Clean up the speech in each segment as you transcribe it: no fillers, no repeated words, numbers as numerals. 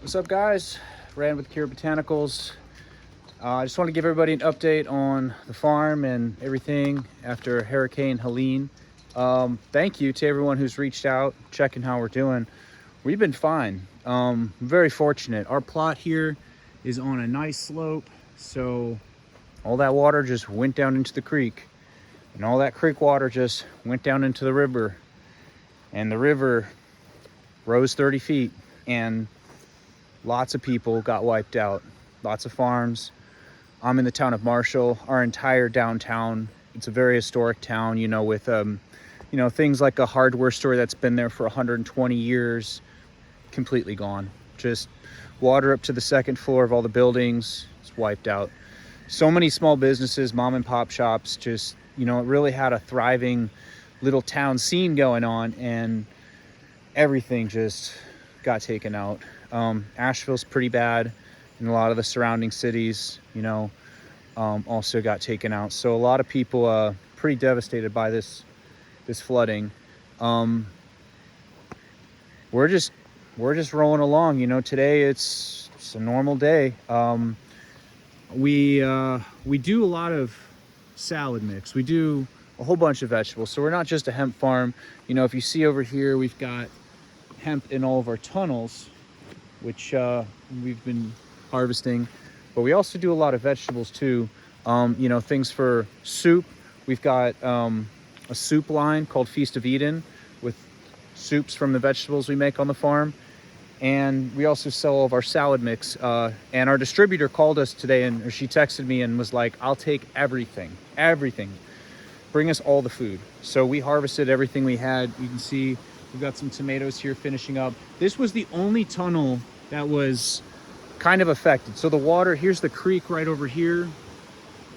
What's up, guys? Rand with Cure Botanicals. I just want to give everybody an update on the farm and everything after Hurricane Helene. Thank you to everyone who's reached out, checking how we're doing. We've been fine. Very fortunate. Our plot here is on a nice slope, so all that water just went down into the creek, and all that creek water just went down into the river, and the river rose 30 feet, and lots of people got wiped out, lots of farms. I'm in the town of Marshall. Our entire downtown, it's a very historic town, with things like a hardware store that's been there for 120 years, completely gone. Just water up to the second floor of all the buildings. It's wiped out. So many small businesses, mom and pop shops, just, it really had a thriving little town scene going on, and everything just got taken out. Asheville's pretty bad, and a lot of the surrounding cities, also got taken out. So a lot of people pretty devastated by this flooding. We're just rolling along. Today it's a normal day. We do a lot of salad mix. We do a whole bunch of vegetables. So we're not just a hemp farm. If you see over here, we've got hemp in all of our tunnels, which we've been harvesting, but we also do a lot of vegetables too. Things for soup. We've got a soup line called Feast of Eden with soups from the vegetables we make on the farm. And we also sell all of our salad mix. And our distributor called us today, or she texted me and was like, I'll take everything. Bring us all the food. So we harvested everything we had. You can see we've got some tomatoes here finishing up. This was the only tunnel that was kind of affected. So the water, here's the creek right over here,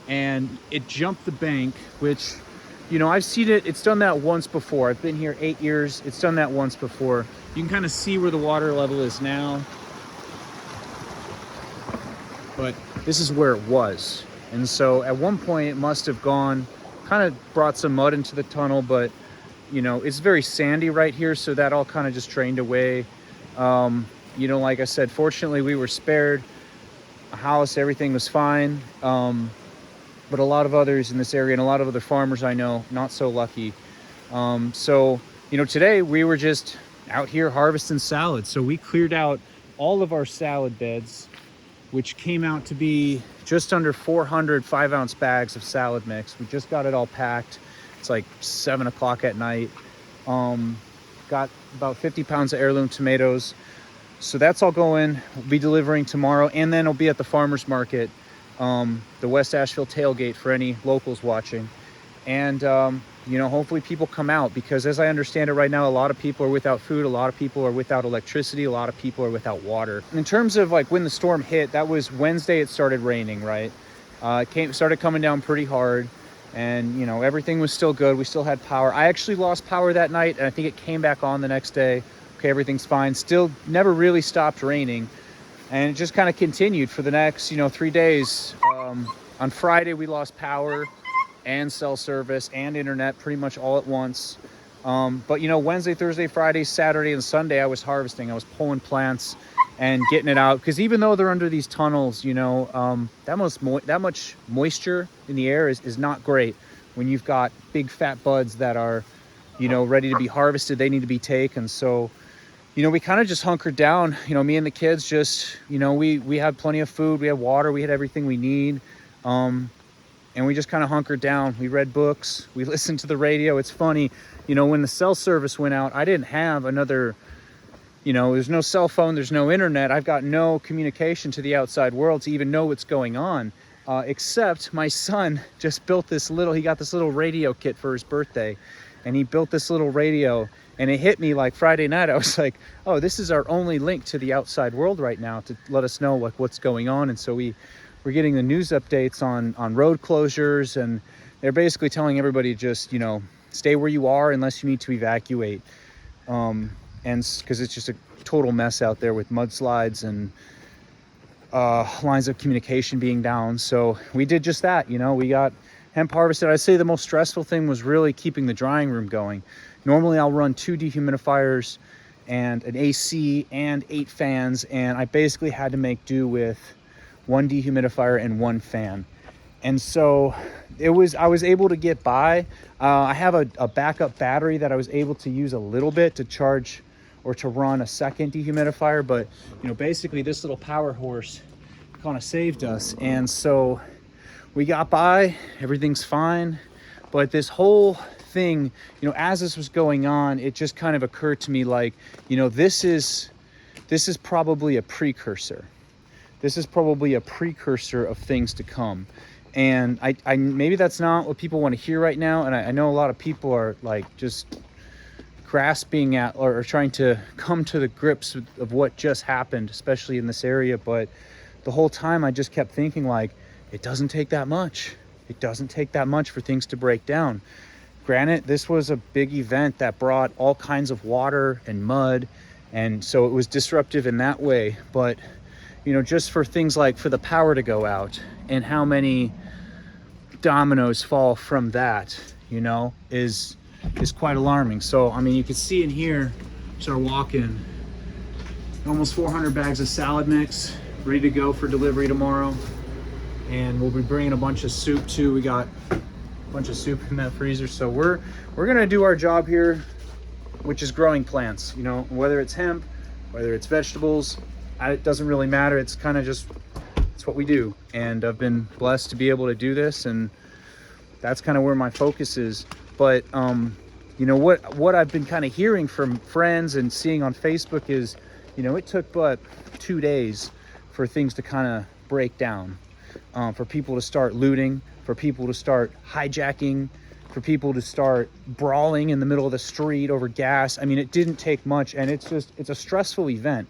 and it jumped the bank, which, I've seen it. It's done that once before. I've been here 8 years. It's done that once before. You can kind of see where the water level is now, but this is where it was. And so at one point it must have gone, kind of brought some mud into the tunnel, but it's very sandy right here, so that all kind of just drained away. Like I said, fortunately we were spared. A house, everything was fine. But a lot of others in this area and a lot of other farmers I know, not so lucky. Today we were just out here harvesting salads. So we cleared out all of our salad beds, which came out to be just under 400 5-ounce bags of salad mix. We just got it all packed. It's like 7 o'clock at night. Got about 50 pounds of heirloom tomatoes. So that's all going. We'll be delivering tomorrow, and then it'll be at the farmer's market, the West Asheville tailgate for any locals watching. And, hopefully people come out, because as I understand it right now, a lot of people are without food. A lot of people are without electricity. A lot of people are without water. In terms of like when the storm hit, that was Wednesday. It started raining, right? It started coming down pretty hard. And, everything was still good. We still had power. I actually lost power that night, and I think it came back on the next day. Okay, everything's fine. Still never really stopped raining. And it just kind of continued for the next, 3 days. On Friday, we lost power and cell service and internet pretty much all at once. But, Wednesday, Thursday, Friday, Saturday, and Sunday, I was harvesting. I was pulling plants and getting it out, because even though they're under these tunnels, that much moisture in the air is not great. When you've got big fat buds that are, ready to be harvested, they need to be taken. So, we kind of just hunkered down. Me and the kids just, we had plenty of food, we had water, we had everything we need, and we just kind of hunkered down. We read books, we listened to the radio. It's funny, when the cell service went out, I didn't have another. There's no cell phone, there's no internet. I've got no communication to the outside world to even know what's going on, except my son just he got this little radio kit for his birthday, and he built this little radio, and it hit me like Friday night. I was like, oh, this is our only link to the outside world right now to let us know like what's going on. And so we're getting the news updates on road closures, and they're basically telling everybody just, stay where you are unless you need to evacuate. And because it's just a total mess out there with mudslides and lines of communication being down. So we did just that. We got hemp harvested. I'd say the most stressful thing was really keeping the drying room going. Normally I'll run 2 dehumidifiers and an AC and 8 fans, and I basically had to make do with 1 dehumidifier and 1 fan. And so I was able to get by. I have a backup battery that I was able to use a little bit to charge or to run a second dehumidifier, but basically this little power horse kind of saved us. And so we got by, everything's fine. But this whole thing, as this was going on, it just kind of occurred to me like, this is probably a precursor. This is probably a precursor of things to come. And I maybe that's not what people want to hear right now. And I know a lot of people are like just grasping at or trying to come to the grips of what just happened, especially in this area. But the whole time I just kept thinking like, it doesn't take that much. It doesn't take that much for things to break down. Granted, this was a big event that brought all kinds of water and mud, and so it was disruptive in that way. But just for things like for the power to go out and how many dominoes fall from that, is quite alarming. So I mean, you can see in here, start walking, almost 400 bags of salad mix ready to go for delivery tomorrow. And we'll be bringing a bunch of soup too. We got a bunch of soup in that freezer. So we're gonna do our job here, which is growing plants. Whether it's hemp, whether it's vegetables, it doesn't really matter. It's kind of just, it's what we do. And I've been blessed to be able to do this, and that's kind of where my focus is. But what I've been kind of hearing from friends and seeing on Facebook is, it took but 2 days for things to kind of break down. For people to start looting, for people to start hijacking, for people to start brawling in the middle of the street over gas. I mean, it didn't take much, and it's a stressful event.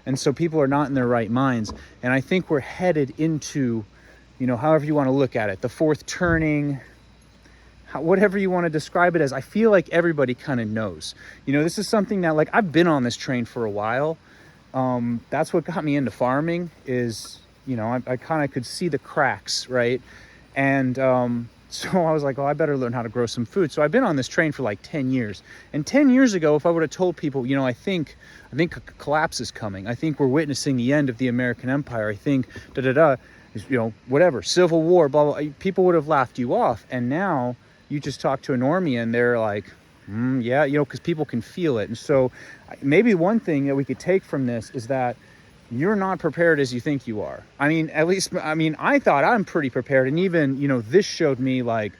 And so people are not in their right minds. And I think we're headed into, however you want to look at it, the fourth turning, whatever you want to describe it as. I feel like everybody kind of knows. This is something that, like, I've been on this train for a while. That's what got me into farming is, I kind of could see the cracks, right? And so I was like, I better learn how to grow some food. So I've been on this train for like 10 years. And 10 years ago, if I would have told people, I think a collapse is coming. I think we're witnessing the end of the American empire. I think whatever, civil war, blah, blah, people would have laughed you off. And now you just talk to a normie and they're like, yeah, because people can feel it. And so maybe one thing that we could take from this is that you're not prepared as you think you are. I mean, I thought I'm pretty prepared. And even, this showed me like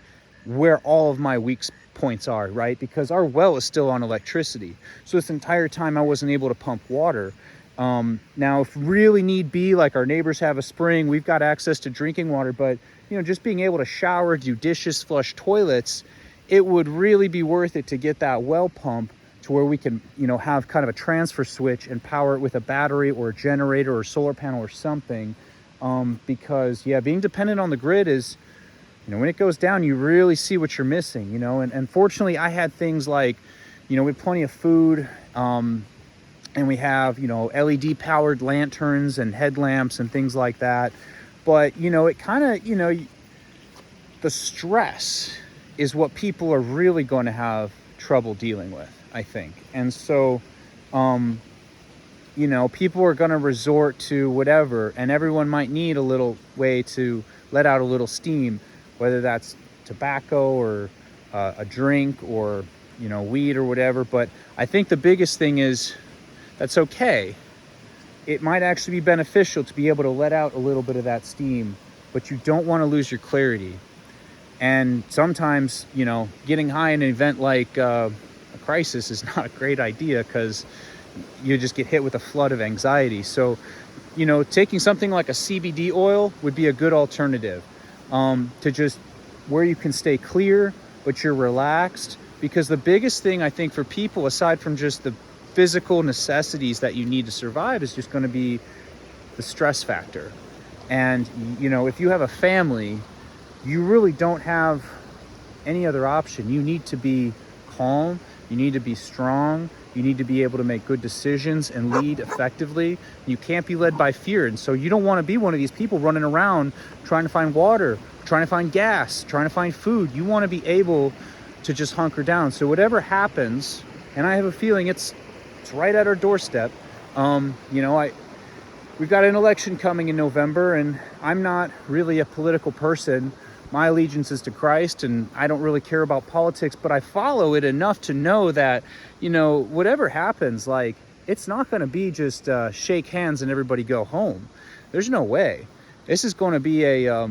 where all of my weak points are, right? Because our well is still on electricity. So this entire time I wasn't able to pump water. Now, if really need be, like our neighbors have a spring, we've got access to drinking water, but just being able to shower, do dishes, flush toilets, it would really be worth it to get that well pump to where we can, have kind of a transfer switch and power it with a battery or a generator or solar panel or something. Because being dependent on the grid is, when it goes down, you really see what you're missing, and fortunately I had things like, we had plenty of food, and we have, LED powered lanterns and headlamps and things like that. But, it kind of, the stress is what people are really going to have trouble dealing with, I think. And so, people are going to resort to whatever, and everyone might need a little way to let out a little steam, whether that's tobacco or a drink or, weed or whatever. But I think the biggest thing is that's okay. It might actually be beneficial to be able to let out a little bit of that steam, but you don't want to lose your clarity. And sometimes, getting high in an event like a crisis is not a great idea because you just get hit with a flood of anxiety. So, taking something like a CBD oil would be a good alternative to just where you can stay clear, but you're relaxed. Because the biggest thing I think for people, aside from just the physical necessities that you need to survive, is just going to be the stress factor. And, if you have a family, you really don't have any other option. You need to be calm. You need to be strong. You need to be able to make good decisions and lead effectively. You can't be led by fear. And so you don't want to be one of these people running around trying to find water, trying to find gas, trying to find food. You want to be able to just hunker down. So whatever happens, and I have a feeling it's It's right at our doorstep. You know, we've got an election coming in November, and I'm not really a political person. My allegiance is to Christ, and I don't really care about politics, but I follow it enough to know that, you know, whatever happens, like, it's not going to be just shake hands and everybody go home. There's no way. This is going to be a,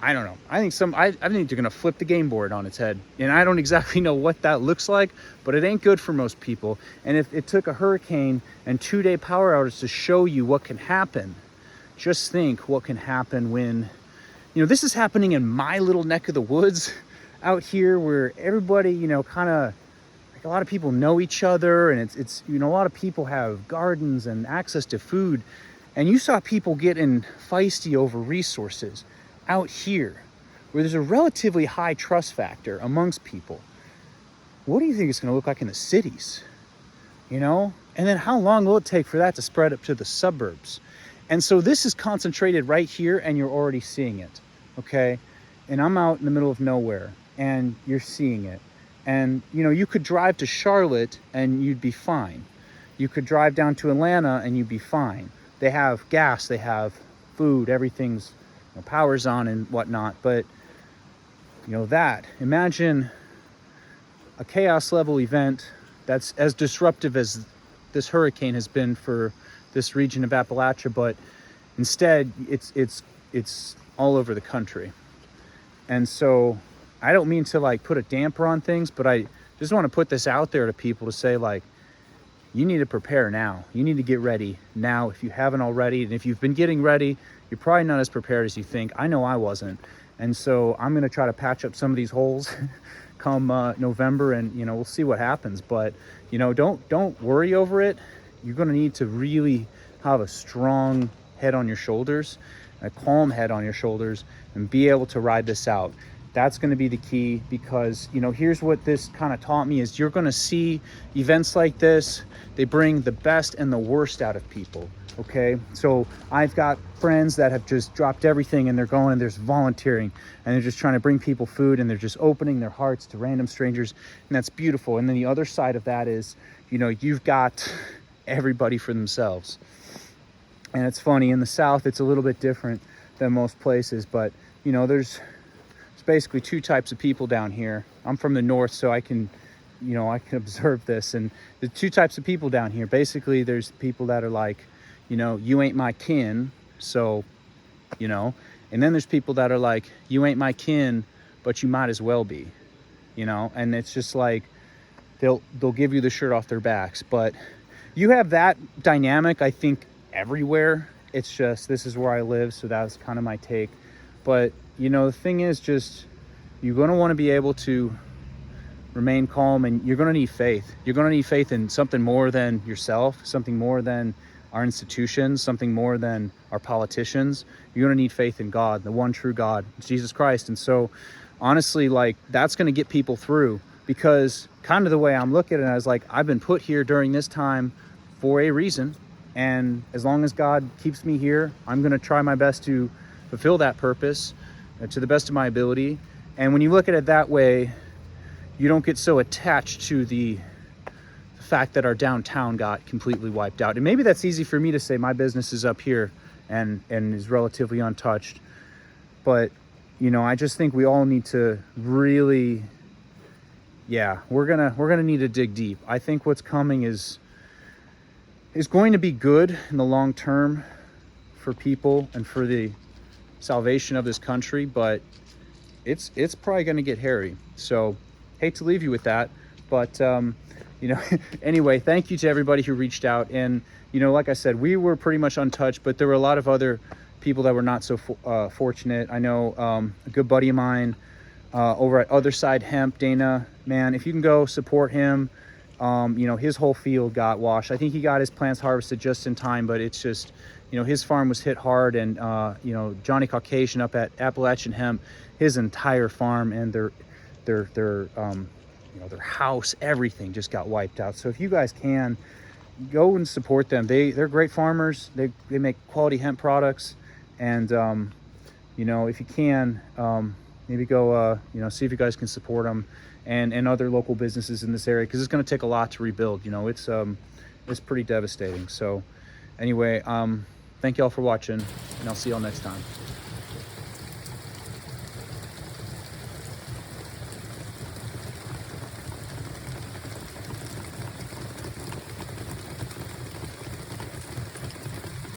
I don't know. I think they're going to flip the game board on its head. And I don't exactly know what that looks like, but it ain't good for most people. And if it took a hurricane and 2-day power outage to show you what can happen, just think what can happen when, you know, this is happening in my little neck of the woods out here where everybody, you know, kind of, like, a lot of people know each other, and it's, you know, a lot of people have gardens and access to food. And you saw people getting feisty over resources out here where there's a relatively high trust factor amongst people. What do you think it's going to look like in the cities? You know? And then how long will it take for that to spread up to the suburbs? And so this is concentrated right here, and you're already seeing it. Okay? And I'm out in the middle of nowhere, and you're seeing it. And, you know, you could drive to Charlotte and you'd be fine. You could drive down to Atlanta and you'd be fine. They have gas, they have food, everything's, you know, power's on and whatnot. But, you know, imagine a chaos level event that's as disruptive as this hurricane has been for this region of Appalachia, but instead it's all over the country. And so I don't mean to, like, put a damper on things, but I just want to put this out there to people to say, like, you need to prepare now. You need to get ready now if you haven't already. And if you've been getting ready, you're probably not as prepared as you think. I know I wasn't. And so I'm going to try to patch up some of these holes come November, and, you know, we'll see what happens. But, you know, don't worry over it. You're going to need to really have a strong head on your shoulders, a calm head on your shoulders, and be able to ride this out. That's going to be the key, because, you know, here's what this kind of taught me is you're going to see events like this. They bring the best and the worst out of people. Okay. So I've got friends that have just dropped everything, and they're going and there's volunteering, and they're just trying to bring people food, and they're just opening their hearts to random strangers. And that's beautiful. And then the other side of that is, you know, you've got everybody for themselves. And it's funny, in the South, it's a little bit different than most places, but, you know, there's basically two types of people down here. I'm from the North, so I can observe this. And the two types of people down here, basically, there's people that are like, you know, you ain't my kin, so, you know, and then there's people that are like, you ain't my kin, but you might as well be, you know. And it's just like, they'll give you the shirt off their backs. But you have that dynamic, I think, everywhere. It's just, this is where I live, so that's kind of my take. But, you know, the thing is, just, you're going to want to be able to remain calm, and you're going to need faith. You're going to need faith in something more than yourself, something more than our institutions, something more than our politicians. You're going to need faith in God, the one true God, Jesus Christ. And so, honestly, like, that's going to get people through, because kind of the way I'm looking at it, I was like, I've been put here during this time for a reason. And as long as God keeps me here, I'm going to try my best to fulfill that purpose to the best of my ability. And when you look at it that way, you don't get so attached to the fact that our downtown got completely wiped out. And maybe that's easy for me to say, my business is up here and is relatively untouched. But, you know, I just think we all need to really, we're gonna need to dig deep. I think what's coming is going to be good in the long term for people and for the salvation of this country, but it's probably going to get hairy. So hate to leave you with that, but you know, anyway, thank you to everybody who reached out. And, you know, like I said, we were pretty much untouched, but there were a lot of other people that were not so fortunate. I know a good buddy of mine over at Otherside Hemp, Dana, man, if you can go support him. You know, his whole field got washed. I think he got his plants harvested just in time, but it's just, you know, his farm was hit hard. And, you know, Johnny Caucasian up at Appalachian Hemp, his entire farm and their you know, their house, everything just got wiped out. So if you guys can, go and support them. They're great farmers. They make quality hemp products. And, you know, if you can, maybe go, you know, see if you guys can support them. and other local businesses in this area, because it's going to take a lot to rebuild. You know, it's pretty devastating. So anyway, thank y'all for watching, and I'll see y'all next time.